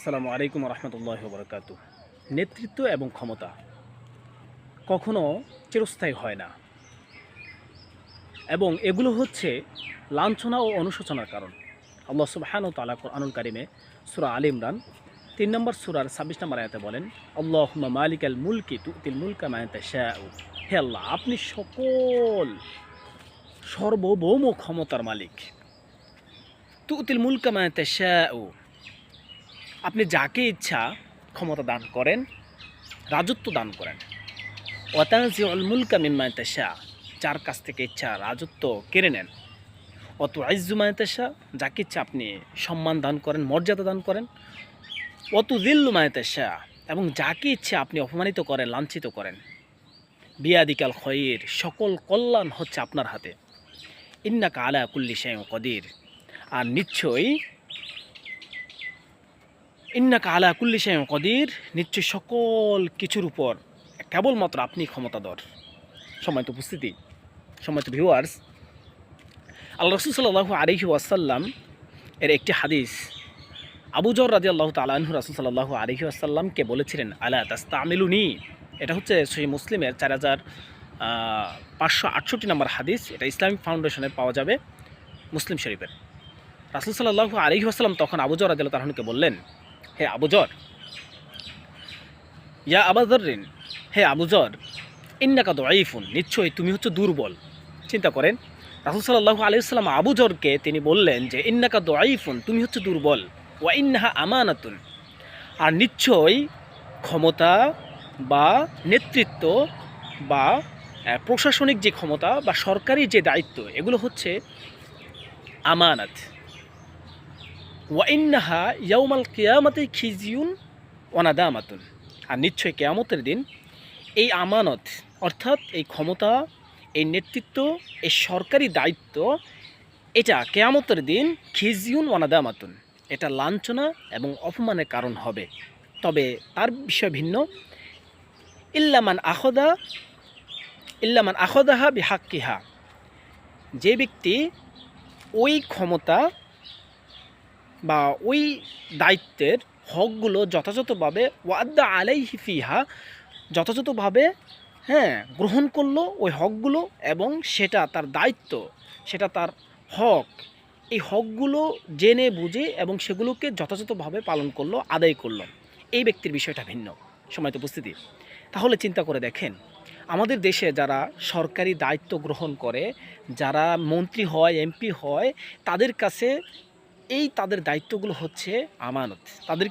আসসালামু আলাইকুম রহমতুল্লাহ বরকাত। নেতৃত্ব এবং ক্ষমতা কখনো চিরস্থায়ী হয় না, এবং এগুলো হচ্ছে লাঞ্ছনা ও অনুশোচনার কারণ। আল্লাহ সুবহানাহু ওয়া তাআলা কুরআনুল কারিমে সূরা আলে ইমরান ৩ নম্বর সূরার ২৬ নম্বর আয়াতে বলেন, আল্লাহুম্মা মালিকাল মুলকি তুতিল মুলকা মান তাশাউ। হে আল্লাহ, আপনি সকল সার্বভৌম ক্ষমতার মালিক। তুতিল মুলকা মান তাশাউ, আপনি যাকে ইচ্ছা ক্ষমতা দান করেন, রাজত্ব দান করেন। ওয়াতানজিউল মুলকা মিম্মান তাশা, যার কাছ থেকে ইচ্ছা রাজত্ব কেড়ে নেন। ওয়াতুইজ্জু মান তাশা, যাকে ইচ্ছা আপনি সম্মান দান করেন, মর্যাদা দান করেন। ওয়াতুযিল্লু মান তাশা, এবং যাকে ইচ্ছা আপনি অপমানিত করেন, লাঞ্ছিত করেন। বিয়াদিকাল খয়র, সকল কল্যাণ হচ্ছে আপনার হাতে। ইন্নাকা আলা কুল্লি শাইইন কদির, আর নিশ্চয়ই ইন্নাকা আলা কুল্লি শাইইন কদির, নিশ্চয়ই সকল কিছুর উপর কেবলমাত্র আপনি ক্ষমতাধর। সম্মানিত উপস্থিতি, সম্মানিত ভিউয়ার্স, আল্লাহ রাসূল সাল্লাল্লাহু আলাইহি ওয়াসাল্লাম এর একটি হাদিস, আবু যর রাদিয়াল্লাহু তাআলা আনহু রাসূল সাল্লাল্লাহু আলাইহি ওয়াসাল্লামকে বলেছিলেন, আলা তাস্তামিলুনি। এটা হচ্ছে সহিহ মুসলিমের 4568 নম্বর হাদিস। এটা ইসলামিক ফাউন্ডেশনে পাওয়া যাবে, মুসলিম শরীফের। রাসূল সাল্লাল্লাহু আলাইহি ওয়াসাল্লাম তখন আবু যর রাদিয়াল্লাহু তাআলা আনহুকে বললেন, হে আবু যর, ইয়া আবা যররিন, হে আবু যর, ইন্নাকা দাঈফুন, নিশ্চয়ই তুমি হচ্ছে দুর্বল। চিন্তা করেন, রাসূল সাল্লাল্লাহু আলাইহি ওয়াসাল্লাম আবু যরকে তিনি বললেন যে ইন্নাকা দাঈফুন, তুমি হচ্ছে দুর্বল। ওয়া ইন্নাহা আমানাতুন, আর নিশ্চয়ই ক্ষমতা বা নেতৃত্ব বা প্রশাসনিক যে ক্ষমতা বা সরকারি যে দায়িত্ব, এগুলো হচ্ছে আমানাত। ওয়া ইন্নাহা ইয়াউমাল কিয়ামাতি খিজিয়ুন ওয়া নাদামাতুন, আর নিশ্চয়ই কিয়ামতের দিন এই আমানত, অর্থাৎ এই ক্ষমতা, এই নেতৃত্ব, এই সরকারি দায়িত্ব, এটা কিয়ামতের দিন খিজিয়ুন ওয়া নাদামাতুন, এটা লাঞ্ছনা এবং অপমানের কারণ হবে। তবে তার বিষয় ভিন্ন। ইল্লামান আখদাহা বিহাক্কিহা, যে ব্যক্তি ওই ক্ষমতা বা ওই দায়িত্বের হকগুলো যথাযথভাবে ওয়াদ্দা আলাইহি ফিহা, যথাযথভাবে গ্রহণ করলো ওই হকগুলো, এবং সেটা তার দায়িত্ব, সেটা তার হক, এই হকগুলো জেনে বুঝে এবং সেগুলোকে যথাযথভাবে পালন করলো, আদায় করলো, এই ব্যক্তির বিষয়টা ভিন্ন। সম্মানিত উপস্থিতি, তাহলে চিন্তা করে দেখেন, আমাদের দেশে যারা সরকারি দায়িত্ব গ্রহণ করে, যারা মন্ত্রী হয়, এমপি হয়, তাদের কাছে এই তাদের দায়িত্বগুলো হচ্ছে আমানত। তাদের